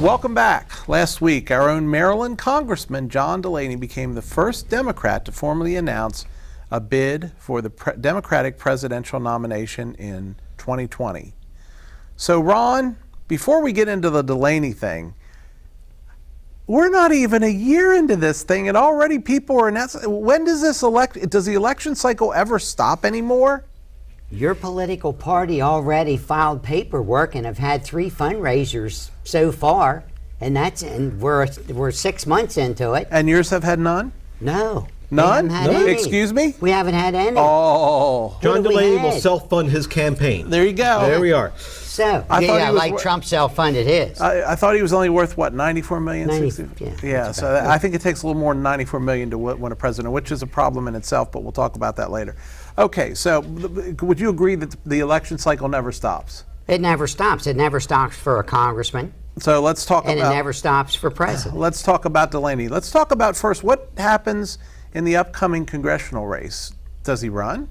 Welcome back. Last week, our own Maryland Congressman John Delaney became the first Democrat to formally announce a bid for the Democratic presidential nomination in 2020. So, Ron, before we get into the Delaney thing, we're not even a year into this thing, and already people are announcing. When does does the election cycle ever stop anymore? Your political party already filed paperwork and have had 3 fundraisers so far, and we're 6 months into it. And yours have had none? No. None? No. Excuse me? We haven't had any. Oh. John Delaney will self-fund his campaign. There you go. There we are. So, I Trump self-funded his. I thought he was only worth, what, 94 million? 90, yeah, so I think it takes a little more than 94 million to win a president, which is a problem in itself, but we'll talk about that later. Okay, so would you agree that the election cycle never stops? It never stops. It never stops for a congressman. So let's talk about... And it never stops for president. Let's talk about Delaney. Let's talk about first what happens in the upcoming congressional race. Does he run?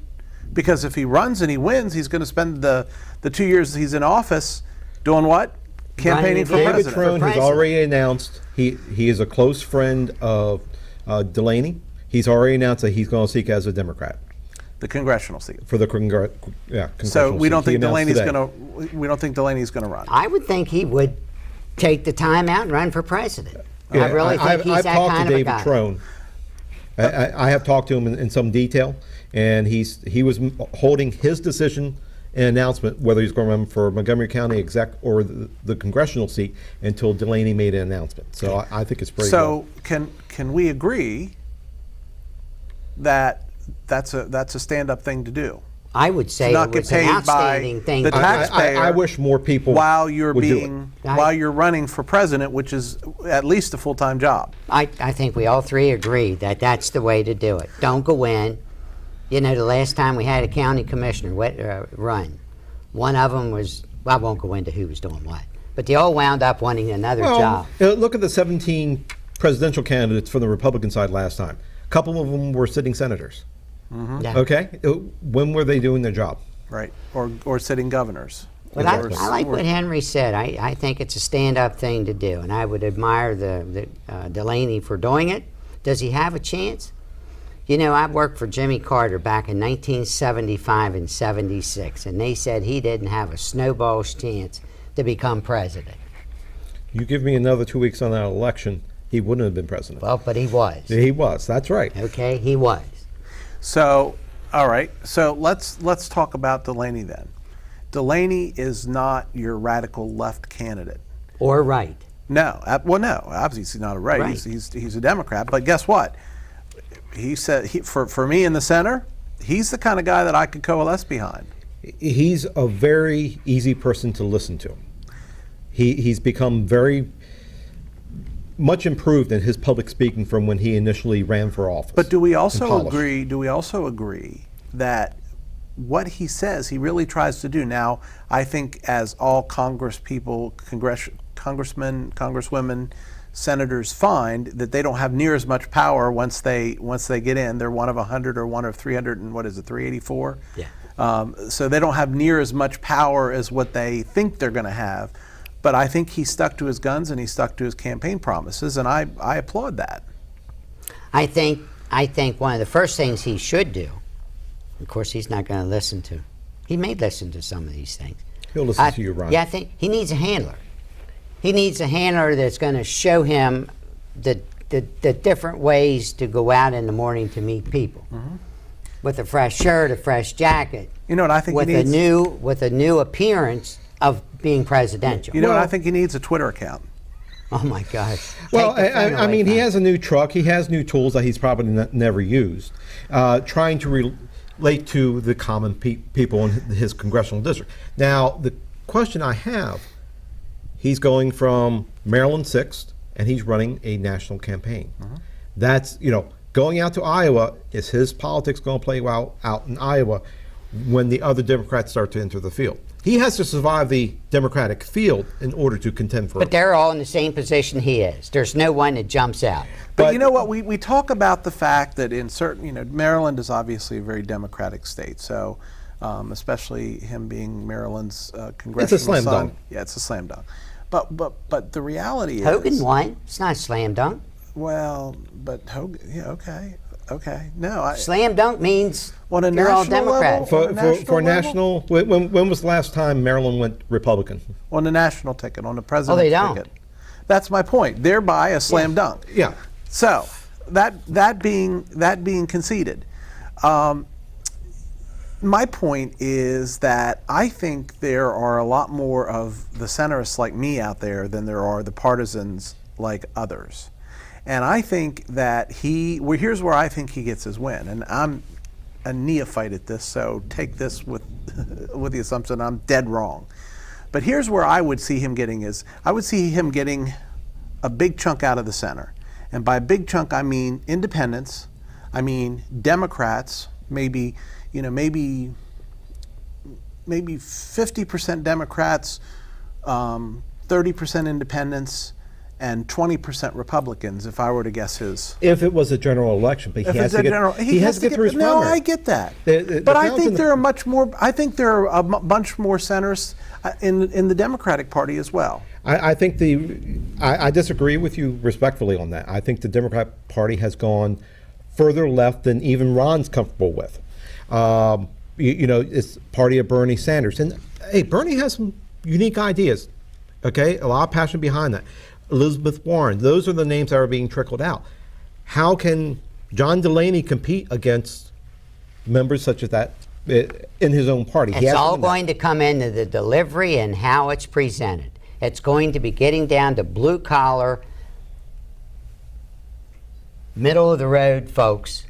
Because if he runs and he wins, he's going to spend the 2 years he's in office doing what? Campaigning for president. David Trone has already announced he is a close friend of Delaney. He's already announced that he's going to seek as a Democrat. The congressional seat. For the congressional So we don't seat. think Delaney's going to. We don't think Delaney's going to run. I would think he would take the time out and run for president. Yeah, I really think he's that kind of a guy. I've talked to David Trone. I have talked to him in some detail, and he was holding his decision and announcement whether he's going to run for Montgomery County exec or the congressional seat until Delaney made an announcement. So I think it's pretty. So can we agree that that's a stand-up thing to do? I would say it was an outstanding thing. The taxpayer. I wish more people while you're would while you're running for president, which is at least a full-time job. I think we all three agree that that's the way to do it. Don't go in. You know, the last time we had a county commissioner run, one of them was, well, I won't go into who was doing what, but they all wound up wanting another job. Look at the 17 presidential candidates from the Republican side last time. A couple of them were sitting senators. Mm-hmm. Yeah. Okay, when were they doing their job? Right, or sitting governors. But I like what Henry said. I think it's a stand-up thing to do, and I would admire the Delaney for doing it. Does he have a chance? You know, I worked for Jimmy Carter back in 1975 and 76, and they said he didn't have a snowball's chance to become president. You give me another 2 weeks on that election, he wouldn't have been president. Well, but he was. He was, that's right. Okay, he was. So, all right. So let's talk about Delaney then. Delaney is not your radical left candidate. Or right. No. Well, no. Obviously not a right. He's a Democrat. But guess what? He said for me in the center, he's the kind of guy that I could coalesce behind. He's a very easy person to listen to. He's become very much improved in his public speaking from when he initially ran for office. But do we also agree? Do we also agree that what he says he really tries to do? Now, I think as all Congress people, congressmen, congresswomen, senators find that they don't have near as much power once they get in. They're one of 100 or one of 300 and what is it, 384? Yeah. So they don't have near as much power as what they think they're going to have. But I think he stuck to his guns and he stuck to his campaign promises, and I applaud that. I think one of the first things he should do, of course he's not going to listen to, he may listen to some of these things. He'll listen to you, Ron. Yeah, I think he needs a handler. He needs a handler that's going to show him the different ways to go out in the morning to meet people. Mm-hmm. With a fresh shirt, a fresh jacket. You know what I think with he needs? With a new appearance of being presidential. You know what I think he needs? A Twitter account. Oh my gosh. Well, I mean, he has a new truck. He has new tools that he's probably never used. Trying to relate to the common people in his congressional district. Now, the question I have, he's going from Maryland 6th, and he's running a national campaign. Mm-hmm. That's, going out to Iowa, is his politics going to play out in Iowa when the other Democrats start to enter the field? He has to survive the Democratic field in order to contend for. But they're all in the same position he is. There's no one that jumps out. But you know what? We talk about the fact that in certain, Maryland is obviously a very Democratic state. So, especially him being Maryland's congressional it's a slam dunk. Yeah, it's a slam dunk. But the reality is Hogan won. It's not a slam dunk. Well, but Hogan, yeah, okay. No, Slam dunk means on a you're all national Democrat. level? For national, when was the last time Maryland went Republican? On the national ticket, on the president's they don't. ticket. That's my point. Thereby a slam dunk. Yeah. So that being conceded, my point is that I think there are a lot more of the centrists like me out there than there are the partisans like others. And I think that here's where I think he gets his win. And I'm a neophyte at this, so take this with with the assumption I'm dead wrong. But here's where I would see him getting a big chunk out of the center. And by a big chunk, I mean independents, I mean Democrats, maybe 50% Democrats, 30% independents, and 20% Republicans, if I were to guess his. If it was a general election, but he has to get through his No, primary. I get that. But I think there are much more. I think there are a bunch more centers in the Democratic Party as well. I think I disagree with you respectfully on that. I think the Democrat Party has gone further left than even Ron's comfortable with. It's party of Bernie Sanders. And hey, Bernie has some unique ideas, okay? A lot of passion behind that. Elizabeth Warren, those are the names that are being trickled out. How can John Delaney compete against members such as that in his own party? It's all going to come into the delivery and how it's presented. It's going to be getting down to blue collar, middle of the road folks.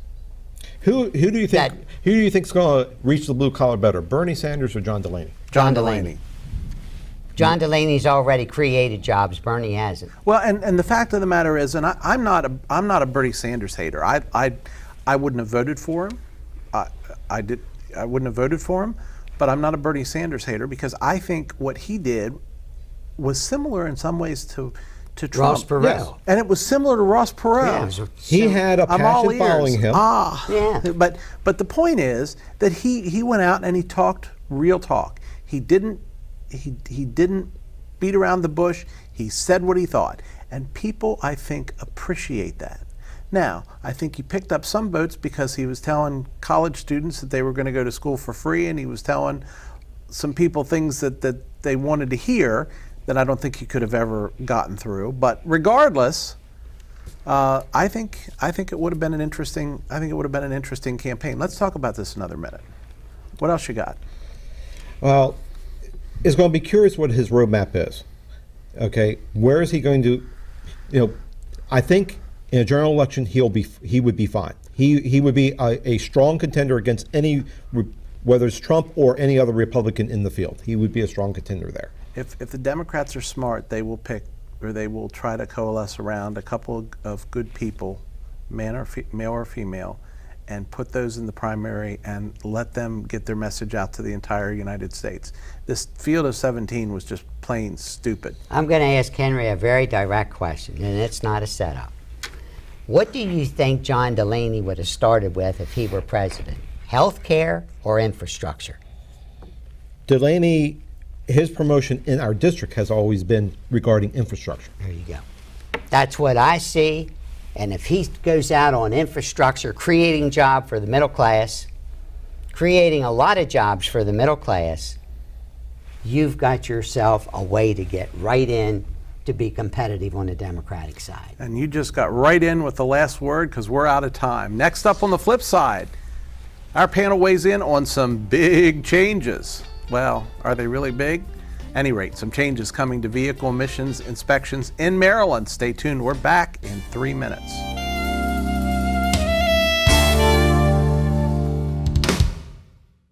Who do you think is going to reach the blue collar better, Bernie Sanders or John Delaney? John Delaney. John Delaney's already created jobs. Bernie hasn't. Well, and the fact of the matter is, and I'm not a Bernie Sanders hater. I wouldn't have voted for him. I wouldn't have voted for him, but I'm not a Bernie Sanders hater because I think what he did was similar in some ways to Trump. Ross Perot. Yes. And it was similar to Ross Perot. Yeah, He had a I'm all passion following him. Yeah. But the point is that he went out and he talked real talk. He didn't beat around the bush. He said what he thought. And people, I think, appreciate that. Now, I think he picked up some votes because he was telling college students that they were going to go to school for free, and he was telling some people things that they wanted to hear that I don't think he could have ever gotten through. But regardless, I think it would have been an interesting campaign. Let's talk about this another minute. What else you got? Well, it's going to be curious what his roadmap is. Okay, where is he going to? I think in a general election he would be fine. He would be a strong contender against any, whether it's Trump or any other Republican in the field. He would be a strong contender there. If the Democrats are smart, they will pick, or they will try to coalesce around a couple of good people, male or female, and put those in the primary and let them get their message out to the entire United States. This field of 17 was just plain stupid. I'm going to ask Henry a very direct question, and it's not a setup. What do you think John Delaney would have started with if he were president? Health care or infrastructure? Delaney, his promotion in our district has always been regarding infrastructure. There you go. That's what I see. And if he goes out on infrastructure, creating jobs for the middle class, creating a lot of jobs for the middle class, you've got yourself a way to get right in to be competitive on the Democratic side. And you just got right in with the last word because we're out of time. Next up on the flip side, our panel weighs in on some big changes. Well, are they really big? At any rate, some changes coming to vehicle emissions inspections in Maryland. Stay tuned. We're back in 3 minutes.